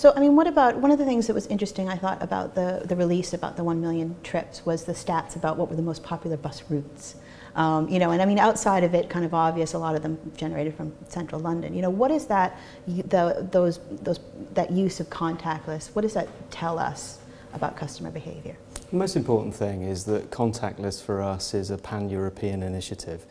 So, I mean, what about, one of the things that was interesting, I thought, about the release about the 1 million trips was the stats about what were the most popular bus routes. You know, and I mean, outside of it, kind of obvious, a lot of them generated from central London. You know, what is that, that use of contactless, what does that tell us about customer behavior? The most important thing is that contactless for us is a pan-European initiative.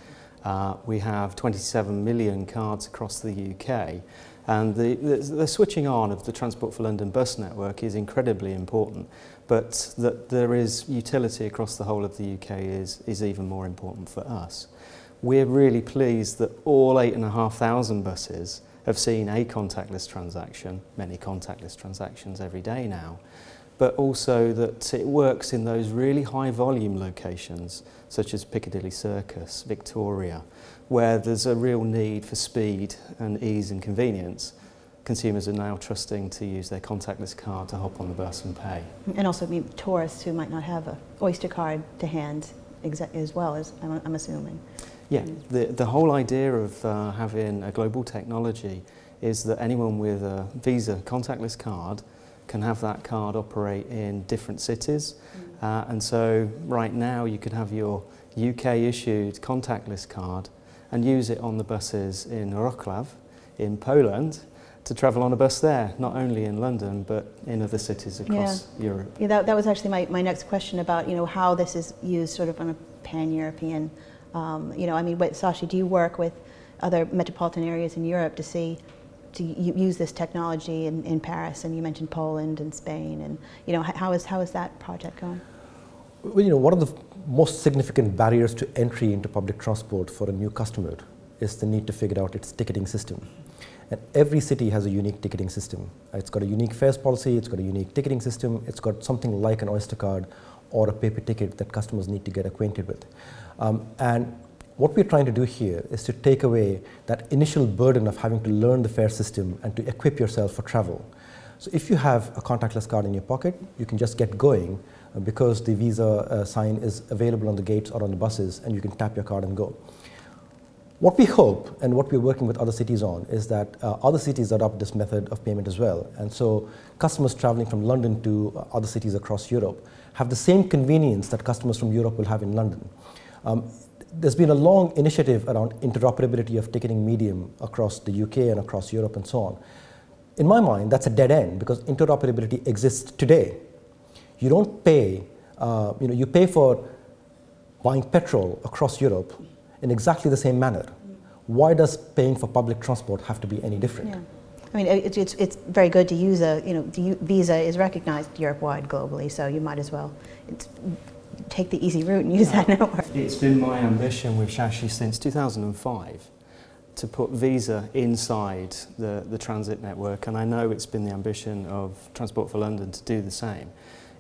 We have 27 million cards across the UK, and the switching on of the Transport for London bus network is incredibly important, but that there is utility across the whole of the UK is even more important for us. We're really pleased that all 8,500 buses have seen a contactless transaction, many contactless transactions every day now, but also that it works in those really high volume locations such as Piccadilly Circus, Victoria, where there's a real need for speed and ease and convenience. Consumers are now trusting to use their contactless card to hop on the bus and pay. And also tourists who might not have an Oyster card to hand as well, as I'm assuming. Yeah, the whole idea of having a global technology is that anyone with a Visa contactless card can have that card operate in different cities. And so right now you could have your UK issued contactless card and use it on the buses in Wrocław, in Poland, to travel on a bus there, not only in London, but in other cities across Europe. Yeah, that was actually my next question about, you know, how this is used sort of on a pan-European, you know, I mean, Shashi, do you work with other metropolitan areas in Europe to use this technology in Paris, and you mentioned Poland and Spain, and, you know, how is that project going? Well, you know, one of the most significant barriers to entry into public transport for a new customer is the need to figure out its ticketing system. And every city has a unique ticketing system. It's got a unique fares policy, it's got a unique ticketing system, it's got something like an Oyster card or a paper ticket that customers need to get acquainted with. And what we're trying to do here is to take away that initial burden of having to learn the fare system and to equip yourself for travel. So if you have a contactless card in your pocket, you can just get going because the Visa sign is available on the gates or on the buses, and you can tap your card and go. What we hope, and what we're working with other cities on, is that other cities adopt this method of payment as well. And so customers traveling from London to other cities across Europe have the same convenience that customers from Europe will have in London. There's been a long initiative around interoperability of ticketing medium across the UK and across Europe and so on. In my mind, that's a dead end because interoperability exists today. You don't pay, you know, you pay for buying petrol across Europe in exactly the same manner. Why does paying for public transport have to be any different? Yeah. I mean, it's very good to use Visa is recognized Europe-wide globally, so you might as well take the easy route and use that network. It's been my ambition with Shashi since 2005 to put Visa inside the transit network, and I know it's been the ambition of Transport for London to do the same.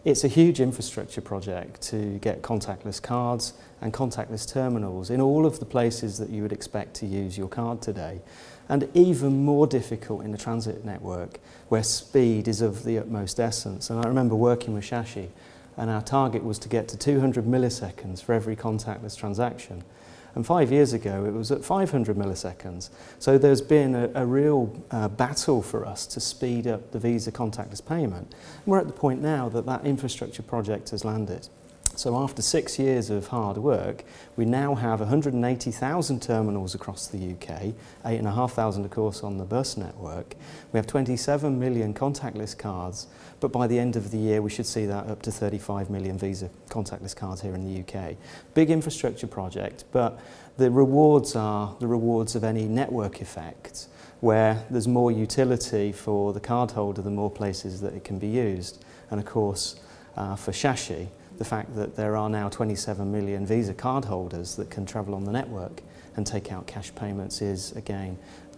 It's a huge infrastructure project to get contactless cards and contactless terminals in all of the places that you would expect to use your card today, and even more difficult in a transit network where speed is of the utmost essence. And I remember working with Shashi, and our target was to get to 200 milliseconds for every contactless transaction. And 5 years ago, it was at 500 milliseconds. So there's been a real battle for us to speed up the Visa contactless payment. And we're at the point now that that infrastructure project has landed. So after 6 years of hard work, we now have 180,000 terminals across the UK, 8,500 of course on the bus network. We have 27 million contactless cards, but by the end of the year we should see that up to 35 million Visa contactless cards here in the UK. Big infrastructure project, but the rewards are the rewards of any network effect, where there's more utility for the cardholder the more places that it can be used. And of course, for Shashi, the fact that there are now 27 million Visa cardholders that can travel on the network and take out cash payments is, again,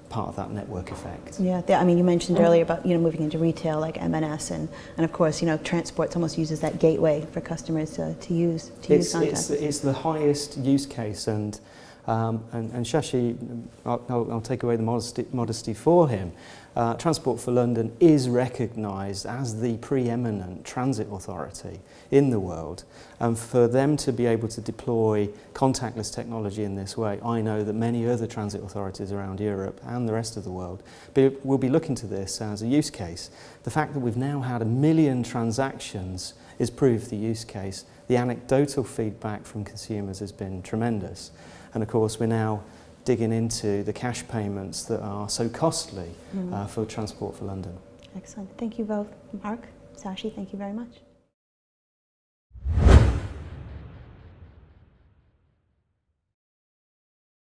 part of that network effect. Yeah, I mean, you mentioned earlier about, you know, moving into retail like M&S, and of course, you know, transport almost uses that gateway for customers to use contactless. It's the highest use case, and Shashi, I'll take away the modesty for him. Transport for London is recognised as the preeminent transit authority in the world, and for them to be able to deploy contactless technology in this way, I know that many other transit authorities around Europe and the rest of the world will be looking to this as a use case. The fact that we've now had 1 million transactions is proof of the use case. The anecdotal feedback from consumers has been tremendous, and of course we're now digging into the cash payments that are so costly for Transport for London. Excellent. Thank you both. Marc, Shashi, thank you very much.